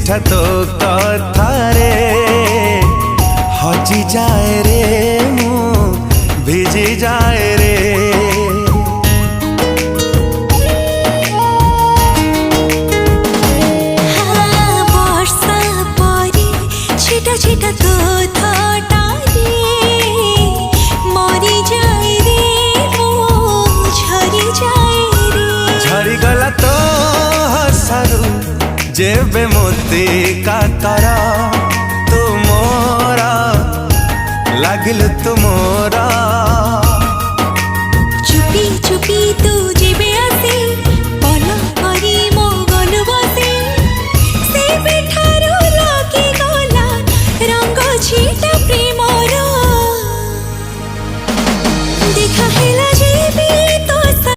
चिठा तो कथारे हजी जाए रे मु भिजी जाए रे। वर्षा परी छिटा छिटा तो थटारे मरी जाए रे मु झरी जाए रे। झरी गला तो हसारू जेबे मोती काकर तुमोरा लागिल तुमोरा।